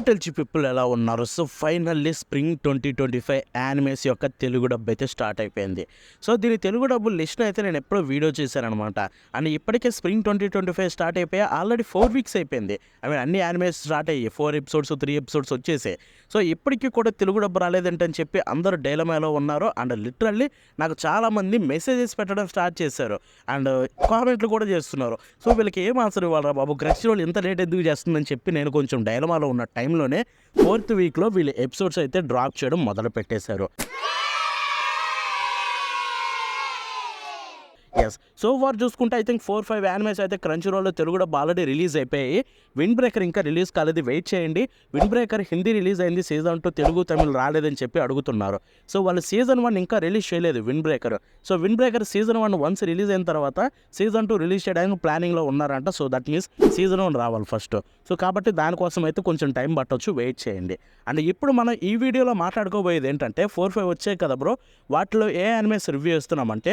టెల్చి people ఎలా ఉన్నారు? So finally spring 2025 animes యొక్క తెలుగు డబ్ అయితే స్టార్ట్ అయిపోయింది. సో దీని తెలుగు డబ్బు లిస్ట్ అయితే నేను ఎప్పుడో వీడియో చేశాననమాట. అండ్ ఇప్పటికే స్ప్రింగ్ 2025 స్టార్ట్ అయిపోయి ఆల్రెడీ 4 వీక్స్ అయిపోయింది. అన్ని యానిమేస్ స్టార్ట్ అయ్యి 4 ఎపిసోడ్స్ 3 ఎపిసోడ్స్ వచ్చేసాయి. సో ఇప్పటికీ కూడా తెలుగు డబ్బు రాలేదంటని చెప్పి అందరూ డైలమాలో ఉన్నారు. అండ్ లిటరల్లీ నాకు చాలామంది మెసేజెస్ పెట్టడం స్టార్ట్ చేశారు అండ్ కామెంట్లు కూడా చేస్తున్నారు. సో వీళ్ళకి ఏం ఆన్సర్ ఇవ్వాలరా బాబు, క్రష్ రోల్ ఇంత లేట్ ఎందుకు చేస్తుందని చెప్పి నేను కొంచెం డైలమాలో ఉన్న టైంలోనే 4th వీక్లో వీళ్ళు ఎపిసోడ్స్ అయితే డ్రాప్ చేయడం మొదలు పెట్టేశారు. ఎస్, సో ఫార్ చూసుకుంటే ఐ థింక్ 4-5 యానిమేస్ అయితే క్రంచ్ రోల్లో తెలుగు డబ్బు ఆల్రెడీ రిలీజ్ అయిపోయాయి. విండ్ బ్రేకర్ ఇంకా రిలీజ్ కాలేదు, వెయిట్ చేయండి. విండ్ బ్రేకర్ హిందీ రిలీజ్ అయింది, సీజన్ 2 తెలుగు తమిళ్ రాలేదని చెప్పి అడుగుతున్నారు. సో వాళ్ళు సీజన్ 1 ఇంకా రిలీజ్ చేయలేదు wind breaker. So wind breaker season 1 once release అయిన తర్వాత సీజన్ 2 రిలీజ్ చేయడానికి ప్లానింగ్లో ఉన్నారంట. సో దట్ మీన్స్ సీజన్ 1 రావాలి ఫస్ట్. సో కాబట్టి దానికోసం అయితే కొంచెం టైం పట్టవచ్చు, వెయిట్ చేయండి. అండ్ ఇప్పుడు మనం ఈ వీడియోలో మాట్లాడుకోబోయేది ఏంటంటే 4-5 వచ్చాయి కదా బ్రో, వాటిలో ఏ యానిమేస్ రివ్యూ ఇస్తున్నామంటే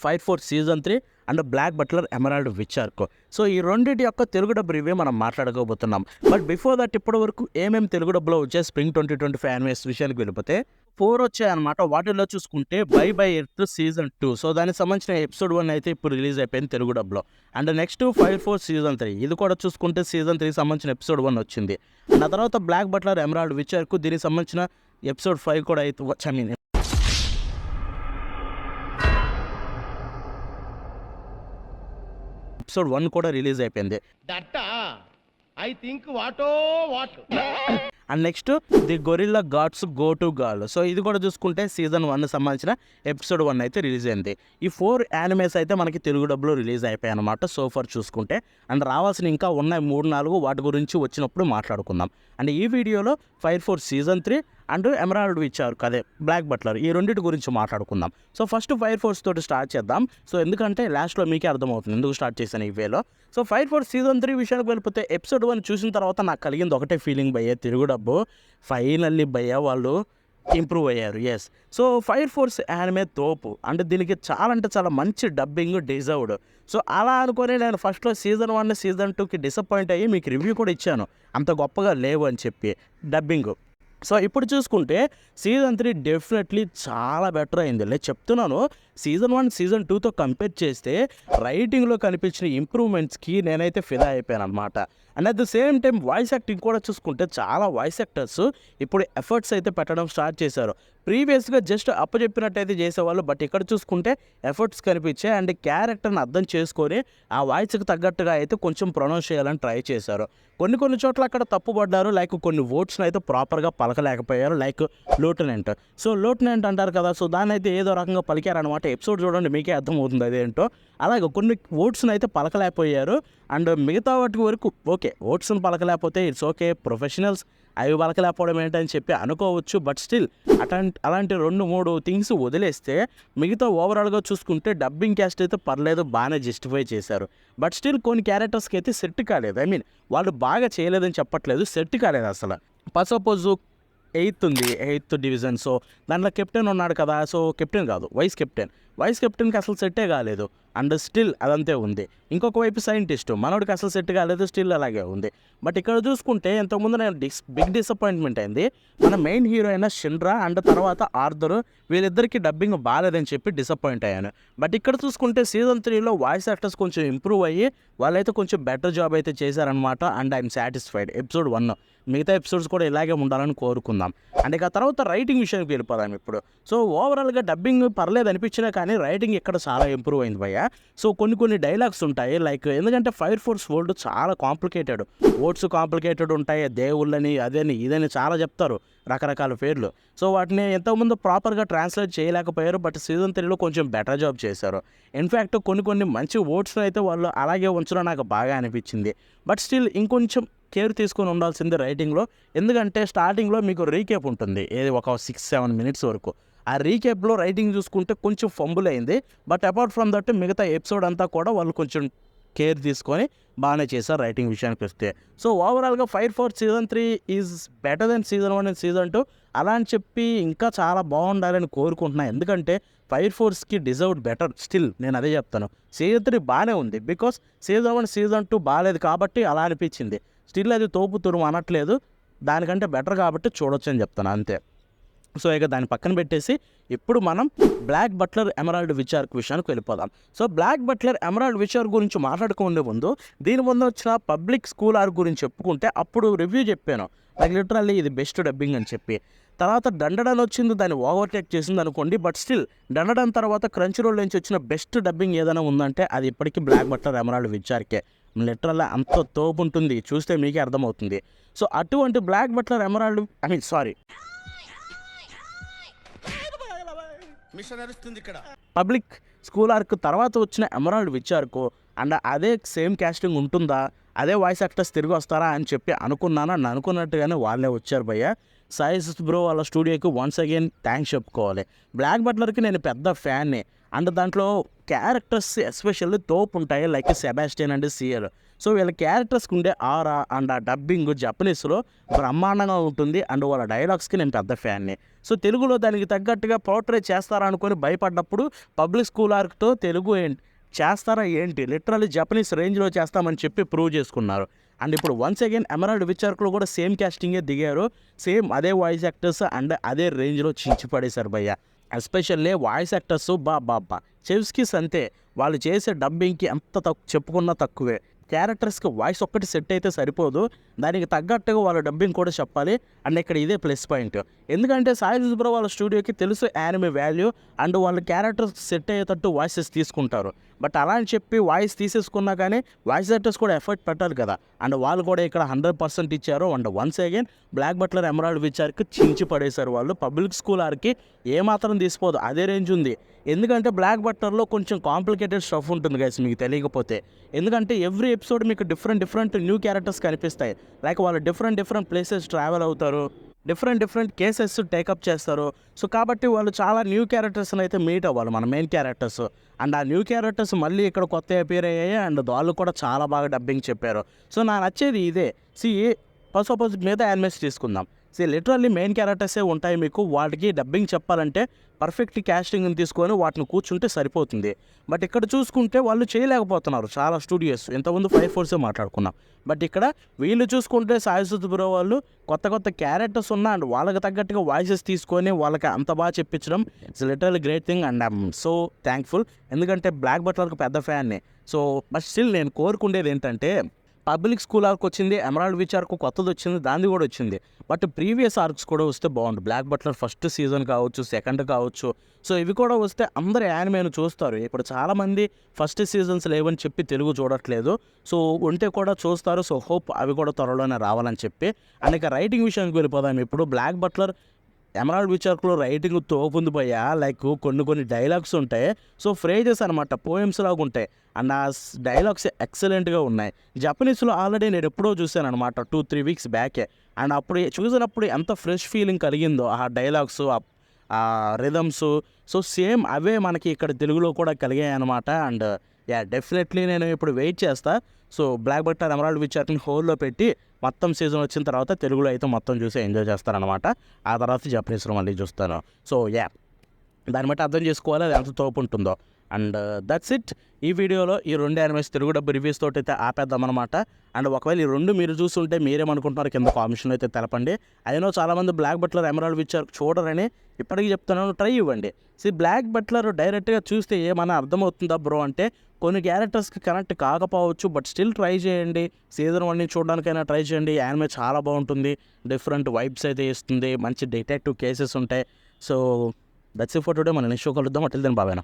Fire Force season 3 and Black Butler Emerald Witch arc. So ఈ రెండింటి యొక్క తెలుగు డబ్బు రివ్యూ మనం మాట్లాడుకోబోతున్నాం. బట్ బిఫోర్ దట్ ఇప్పటి వరకు ఏమేమి తెలుగు డబ్బులో వచ్చాయి స్ప్రింగ్ 2025 యానిమేస్ విషయానికి వెళ్ళిపోతే 4 వచ్చాయన్నమాట. వాటిల్లో చూసుకుంటే బై ఎర్త్ సీజన్ 2, సో దానికి సంబంధించిన ఎపిసోడ్ 1 అయితే ఇప్పుడు రిలీజ్ అయిపోయింది తెలుగు డబ్బులో. And next fire Force season 3, ఇది కూడా చూసుకుంటే సీజన్ 3 సంబంధించిన ఎపిసోడ్ 1 వచ్చింది. అండ్ ఆ తర్వాత Black Butler Emerald Witch arc, దీనికి సంబంధించిన ఎపిసోడ్ 5 కూడా అయితే ఎపిసోడ్ 1 కూడా రిలీజ్ అయిపోయింది. And next the Gorilla God's Go To Gal, so ఇది కూడా చూసుకుంటే సీజన్ 1 సంబంధించిన ఎపిసోడ్ 1 అయితే రిలీజ్ అయింది. ఈ 4 యానిమేస్ అయితే మనకి తెలుగు డబ్బులో రిలీజ్ అయిపోయాయి అనమాట సో ఫార్ చూసుకుంటే. అండ్ రావాల్సిన ఇంకా ఉన్నాయి 3-4, వాటి గురించి వచ్చినప్పుడు మాట్లాడుకుందాం. అండ్ ఈ వీడియోలో fire Force season 3 and emerald Witch arc, అదే బ్లాక్ బట్లర్, ఈ రెండింటి గురించి మాట్లాడుకుందాం. సో ఫస్ట్ ఫైర్ ఫోర్స్ తోటి స్టార్ట్ చేద్దాం. సో ఎందుకంటే లాస్ట్లో మీకే అర్థమవుతుంది ఎందుకు స్టార్ట్ చేశాను ఈ వేలో. సో ఫైర్ ఫోర్స్ సీజన్ 3 విషయానికి వెళ్ళిపోతే ఎపిసోడ్ 1 చూసిన తర్వాత నాకు కలిగింది ఒకటే ఫీలింగ్, భయ్యా తెలుగు డబ్బు ఫైనల్లీ భయ్యా వాళ్ళు ఇంప్రూవ్ అయ్యారు. Yes, so Fire Force anime తోపు, అంటే దీనికి చాలా అంటే చాలా మంచి డబ్బింగ్ డిజర్వ్డ్. సో అలా అనుకొని నేను ఫస్ట్లో సీజన్ 1 సీజన్ 2కి డిసప్పాయింట్ అయ్యి మీకు రివ్యూ కూడా ఇచ్చాను, అంత గొప్పగా లేవు అని చెప్పి డబ్బింగ్. సో ఇప్పుడు చూసుకుంటే సీజన్ 3 డెఫినెట్లీ చాలా బెటర్ అయింది. లేదు చెప్తున్నాను, సీజన్ 1 సీజన్ 2తో కంపేర్ చేస్తే రైటింగ్లో కనిపించిన ఇంప్రూవ్మెంట్స్కి నేనైతే ఫిదా అయిపోయాను అనమాట. And at the same time voice acting కూడా చూసుకుంటే చాలా వాయిస్ యాక్టర్స్ ఇప్పుడు ఎఫర్ట్స్ అయితే పెట్టడం స్టార్ట్ చేశారు. ప్రీవియస్గా జస్ట్ అప్పచెప్పినట్టయితే చేసేవాళ్ళు, బట్ ఇక్కడ చూసుకుంటే ఎఫర్ట్స్ కనిపించాయి. అండ్ క్యారెక్టర్ని అర్థం చేసుకొని ఆ వాయిస్కి తగ్గట్టుగా అయితే కొంచెం ప్రొనౌన్స్ చేయాలని ట్రై చేశారు. కొన్ని చోట్ల అక్కడ తప్పుపడ్డారు, లైక్ కొన్ని వర్డ్స్ని అయితే ప్రాపర్గా పలకలేకపోయారు, లైక్ లూటెనెంట్. సో లూటెనెంట్ అంటారు కదా, సో దాన్ని అయితే ఏదో రకంగా పలికారనమాట. ఎపిసోడ్ చూడండి మీకే అర్థమవుతుంది అదేంటో. అలాగే కొన్ని వర్డ్స్ని అయితే పలకలేకపోయారు. అండ్ మిగతా వాటి వరకు ఓకే, వర్డ్స్ని పలకలేకపోతే ఇట్స్ ఓకే, ప్రొఫెషనల్స్ అవి పలకలేకపోవడం ఏంటని చెప్పి అనుకోవచ్చు. బట్ స్టిల్ అలాంటి 2-3 థింగ్స్ వదిలేస్తే మిగతా ఓవరాల్గా చూసుకుంటే డబ్బింగ్ క్యాస్ట్ అయితే పర్లేదు, బాగానే జస్టిఫై చేశారు. బట్ స్టిల్ కొన్ని క్యారెక్టర్స్కి అయితే సెట్ కాలేదు. ఐ మీన్ వాళ్ళు బాగా చేయలేదని చెప్పట్లేదు, సెట్ కాలేదు అసలు. సపోజ్ 8th డివిజన్, సో దాంట్లో కెప్టెన్ ఉన్నాడు కదా, సో కెప్టెన్ కాదు వైస్ కెప్టెన్కి అసలు సెట్టే కాలేదు. అండ్ స్టిల్ అదంతే ఉంది. ఇంకొక వైపు సైంటిస్ట్ మనోడికి అసలు సెట్ కాలేదు, స్టిల్ అలాగే ఉంది. బట్ ఇక్కడ చూసుకుంటే ఇంతకుముందు నేను బిగ్ డిసప్పాయింట్మెంట్ అయింది, మన మెయిన్ హీరో అయిన షిండ్రా అండ్ తర్వాత ఆర్థర్, వీళ్ళిద్దరికి డబ్బింగ్ బాగాలేదని చెప్పి డిసప్పాయింట్ అయ్యాను. బట్ ఇక్కడ చూసుకుంటే సీజన్ 3లో వాయిస్ యాక్టర్స్ కొంచెం ఇంప్రూవ్ అయ్యి వాళ్ళైతే కొంచెం బెటర్ జాబ్ అయితే చేశారనమాట. And I'm satisfied episode 1. మిగతా ఎపిసోడ్స్ కూడా ఇలాగే ఉండాలని కోరుకుందాం. అండ్ ఇక తర్వాత రైటింగ్ విషయానికి వెళ్ళిపోదాం ఇప్పుడు. సో ఓవరాల్గా డబ్బింగ్ పర్లేదు అనిపించినా కానీ రైటింగ్ ఇక్కడ చాలా ఇంప్రూవ్ అయింది భయ్య. సో కొన్ని డైలాగ్స్ ఉంటాయి, లైక్ ఎందుకంటే ఫైర్ ఫోర్స్ వరల్డ్ చాలా కాంప్లికేటెడ్, వర్డ్స్ కాంప్లికేటెడ్ ఉంటాయి, దేవుళ్ళని అదని ఇదని చాలా చెప్తారు, రకరకాల పేర్లు. సో వాటిని ఎంతోమంది ప్రాపర్గా ట్రాన్స్లేట్ చేయలేకపోయారు. బట్ సీజన్ 3లో కొంచెం బెటర్ జాబ్ చేశారు. ఇన్ఫ్యాక్ట్ కొన్ని మంచి వర్డ్స్ని అయితే వాళ్ళు అలాగే ఉంచడం నాకు బాగా అనిపించింది. బట్ స్టిల్ ఇంకొంచెం కేర్ తీసుకొని ఉండాల్సిందే రైటింగ్లో. ఎందుకంటే స్టార్టింగ్లో మీకు రీకేప్ ఉంటుంది, ఏది ఒక 6-7 మినిట్స్ వరకు. ఆ రీకేప్లో రైటింగ్ చూసుకుంటే కొంచెం ఫంబుల్ అయింది. బట్ అపార్ట్ ఫ్రమ్ దట్ మిగతా ఎపిసోడ్ అంతా కూడా వాళ్ళు కొంచెం కేర్ తీసుకొని బాగానే చేశారు రైటింగ్ విషయానికి వస్తే. సో ఓవరాల్గా Fire Force season 3 is better than season 1 and season 2. అలా అని చెప్పి ఇంకా చాలా బాగుండాలని కోరుకుంటున్నాను, ఎందుకంటే ఫైర్ ఫోర్స్కి డిజర్వ్డ్ బెటర్. స్టిల్ నేను అదే చెప్తాను, సీజన్ 3 బాగానే ఉంది, బికాస్ సీజన్ 1 సీజన్ 2 బాగాలేదు కాబట్టి అలా అనిపించింది. స్టిల్ అది తోపు తురుము అనట్లేదు, దానికంటే బెటర్ కాబట్టి చూడొచ్చు అని చెప్తాను అంతే. సో ఇక దాన్ని పక్కన పెట్టేసి ఇప్పుడు మనం బ్లాక్ బట్లర్ ఎమరాల్డ్ విచార్క్ విషయానికి వెళ్ళిపోదాం. సో బ్లాక్ బట్లర్ ఎమరాల్డ్ విచార్క్ గురించి మాట్లాడుకునే ముందు దీని ముందు వచ్చిన పబ్లిక్ స్కూల్ ఆర్క్ గురించి చెప్పుకుంటే అప్పుడు రివ్యూ చెప్పాను, లైక్ లిటరల్లీ ఇది బెస్ట్ డబ్బింగ్ అని చెప్పి. తర్వాత డండడన్ వచ్చింది, దాన్ని ఓవర్టేక్ చేసింది అనుకోండి, బట్ స్టిల్ డండడన్ తర్వాత క్రంచ్ రోల్ నుంచి వచ్చిన బెస్ట్ డబ్బింగ్ ఏదైనా ఉందంటే అది ఇప్పటికీ బ్లాక్ బట్లర్ ఎమరాల్డ్ విచార్కే. లిటరల్లీ అంత తోపు ఉంటుంది, చూస్తే మీకే అర్థమవుతుంది. సో అటువంటి Black Butler Emerald public school arc తర్వాత వచ్చిన ఎమరాల్డ్ విచార్కు అండ్ అదే సేమ్ క్యాస్టింగ్ ఉంటుందా, అదే వాయిస్ యాక్టర్స్ తిరిగి వస్తారా అని చెప్పి అనుకున్నాను. అండ్ అనుకున్నట్టుగానే వాళ్ళే వచ్చారు భయ్య. సాయిస్ బ్రో వాళ్ళ స్టూడియోకి వన్స్ అగైన్ థ్యాంక్స్ చెప్పుకోవాలి. బ్లాక్ బట్లర్కి నేను పెద్ద ఫ్యాన్ని. అండ్ దాంట్లో క్యారెక్టర్స్ ఎస్పెషల్లీ తోపు ఉంటాయి, లైక్ సెబాస్టియన్ అండ్ సియర్. సో వీళ్ళ క్యారెక్టర్స్కి ఉండే ఆరా అండ్ ఆ డబ్బింగ్ జపనీస్లో బ్రహ్మాండంగా ఉంటుంది. అండ్ వాళ్ళ డైలాగ్స్కి నేను పెద్ద ఫ్యాన్ని. సో తెలుగులో దానికి తగ్గట్టుగా పోర్ట్రే చేస్తారా అనుకొని భయపడ్డప్పుడు పబ్లిక్ స్కూల్ ఆర్క్తో తెలుగు చేస్తారా ఏంటి, లిటరల్లీ జపనీస్ రేంజ్లో చేస్తామని చెప్పి ప్రూవ్ చేసుకున్నారు. అండ్ ఇప్పుడు వన్స్ అగైన్ ఎమరాల్డ్ విచార్క్లో కూడా సేమ్ క్యాస్టింగే దిగారు, సేమ్ అదే వాయిస్ యాక్టర్స్ అండ్ అదే రేంజ్లో చించి పడేశారు భయ్య. ఎస్పెషల్లీ వాయిస్ యాక్టర్స్ బాబా చెవ్స్కిస్ అంతే, వాళ్ళు చేసే డబ్బింగ్కి ఎంత చెప్పుకున్నా తక్కువే. క్యారెక్టర్స్కి వాయిస్ ఒక్కటి సెట్ అయితే సరిపోదు, దానికి తగ్గట్టుగా వాళ్ళ డబ్బింగ్ కూడా చెప్పాలి. అండ్ ఇక్కడ ఇదే ప్లస్ పాయింట్, ఎందుకంటే సాయి బ్రో వాళ్ళ స్టూడియోకి తెలుసు యానిమే వాల్యూ అండ్ వాళ్ళ క్యారెక్టర్స్ సెట్ అయ్యేటట్టు వాయిసెస్ తీసుకుంటారు. బట్ అలా అని చెప్పి వాయిస్ తీసేసుకున్నా కానీ వాయిస్ యాక్టర్స్ కూడా ఎఫర్ట్ పెట్టాలి కదా, అండ్ వాళ్ళు కూడా ఇక్కడ 100% ఇచ్చారు. And once again Black Butler Emerald విచార్కి చించి పడేశారు వాళ్ళు. పబ్లిక్ స్కూల్ ఆర్కి ఏమాత్రం తీసిపోదు, అదే రేంజ్ ఉంది. ఎందుకంటే బ్లాక్ బట్లర్లో కొంచెం కాంప్లికేటెడ్ స్టఫ్ ఉంటుంది గైస్, మీకు తెలియకపోతే. ఎందుకంటే ఎవ్రీ ఎపిసోడ్ మీకు డిఫరెంట్ న్యూ క్యారెక్టర్స్ కనిపిస్తాయి, లైక్ వాళ్ళు డిఫరెంట్ ప్లేసెస్ ట్రావెల్ అవుతారు, డిఫరెంట్ కేసెస్ టేకప్ చేస్తారు. సో కాబట్టి వాళ్ళు చాలా న్యూ క్యారెక్టర్స్ని అయితే మీట్ అవ్వాలి, మన మెయిన్ క్యారెక్టర్స్. అండ్ ఆ న్యూ క్యారెక్టర్స్ మళ్ళీ ఇక్కడ కొత్త అపీర్ అయ్యాయి అండ్ వాళ్ళు కూడా చాలా బాగా డబ్బింగ్ చెప్పారు. సో నాకు నచ్చేది ఇదే. సపోజ్ మీద యానిమేస్ తీసుకుందాం, లిటరల్లీ మెయిన్ క్యారెక్టర్సే ఉంటాయి మీకు, వాటికి డబ్బింగ్ చెప్పాలంటే పర్ఫెక్ట్ క్యాస్టింగ్ని తీసుకొని వాటిని కూర్చుంటే సరిపోతుంది. బట్ ఇక్కడ చూసుకుంటే వాళ్ళు చేయలేకపోతున్నారు చాలా స్టూడియోస్. ఇంతకుముందు 5 మాట్లాడుకున్నాం, బట్ ఇక్కడ వీళ్ళు చూసుకుంటే సాయి బ్రో వాళ్ళు కొత్త క్యారెక్టర్స్ ఉన్నా అండ్ వాళ్ళకి తగ్గట్టుగా వాయిసెస్ తీసుకొని వాళ్ళకి అంత బాగా చెప్పించడం it's literally great thing. And I'm so thankful, ఎందుకంటే బ్లాక్ బట్లర్కి పెద్ద ఫ్యాన్ని. సో బట్ స్టిల్ నేను కోరుకునేది ఏంటంటే పబ్లిక్ స్కూల్ ఆర్క్ వచ్చింది, ఎమరాల్డ్ విచార్క్ కొత్తది వచ్చింది, దాన్ని కూడా వచ్చింది, బట్ ప్రీవియస్ ఆర్క్స్ కూడా వస్తే బాగుండు. బ్లాక్ బట్లర్ ఫస్ట్ సీజన్ కావచ్చు, సెకండ్ కావచ్చు, సో ఇవి కూడా వస్తే అందరు యానిమేను చూస్తారు. ఇప్పుడు చాలామంది ఫస్ట్ సీజన్స్ లేవని చెప్పి తెలుగు చూడట్లేదు, సో ఉంటే కూడా చూస్తారు. సో హోప్ అవి కూడా త్వరలోనే రావాలని చెప్పి. అండ్ ఇక రైటింగ్ విషయానికి వెళ్ళిపోదాం. ఇప్పుడు బ్లాక్ బట్లర్ ఎమరాల్డ్ విచార్క్లో రైటింగ్ తోపుంది పోయా, లైక్ కొన్ని డైలాగ్స్ ఉంటాయి, సో ఫ్రేజెస్ అనమాట, పోయమ్స్ లాగా ఉంటాయి. అండ్ ఆ డైలాగ్స్ ఎక్సలెంట్గా ఉన్నాయి. జపనీస్లో ఆల్రెడీ నేను ఎప్పుడో చూశాను అనమాట, 2-3 వీక్స్ బ్యాకే. అండ్ అప్పుడు చూసినప్పుడు ఎంత ఫ్రెష్ ఫీలింగ్ కలిగిందో ఆ డైలాగ్స్, ఆ రిథమ్స్. సో సేమ్ అవే మనకి ఇక్కడ తెలుగులో కూడా కలిగాయి అనమాట. అండ్ డెఫినెట్లీ నేను ఇప్పుడు వెయిట్ చేస్తా. సో బ్లాక్ బట్లర్ ఎమరాల్డ్ విచార్క్ని హోల్లో పెట్టి మొత్తం సీజన్ వచ్చిన తర్వాత తెలుగులో అయితే మొత్తం చూసి ఎంజాయ్ చేస్తారనమాట. ఆ తర్వాత జపనీస్లో మళ్ళీ చూస్తాను. సో దాన్ని బట్టి అర్థం చేసుకోవాలి అది ఎంత తోపు ఉంటుందో. And that's it. ఈ వీడియోలో ఈ 2 యానిమేస్ తెలుగు డబ్బు రివ్యూస్ తోటి అయితే ఆపేద్దామన్నమాట. అండ్ ఒకవేళ ఈ 2 మీరు చూస్తుంటే మీరేమనుకుంటున్నారు కింద కామెంట్స్లో అయితే తెలపండి. అయినో చాలామంది బ్లాక్ బట్లర్ ఎమరాల్డ్ విచార్క్ చూడరని ఇప్పటికీ చెప్తున్నాను, ట్రై ఇవ్వండి. బ్లాక్ బట్లర్ డైరెక్ట్గా చూస్తే ఏమన్నా అర్థమవుతుందా బ్రో అంటే కొన్ని క్యారెక్టర్స్కి కనెక్ట్ కాకపోవచ్చు, బట్ స్టిల్ ట్రై చేయండి. సీజన్ 1 చూడడానికైనా ట్రై చేయండి. యానిమే చాలా బాగుంటుంది, డిఫరెంట్ వైబ్స్ అయితే ఇస్తుంది, మంచి డిటెక్టివ్ కేసెస్ ఉంటాయి. So that's it for today. మన నెక్స్ట్ షో కలుద్దాం. అటిల్ దెన్ బాయ్.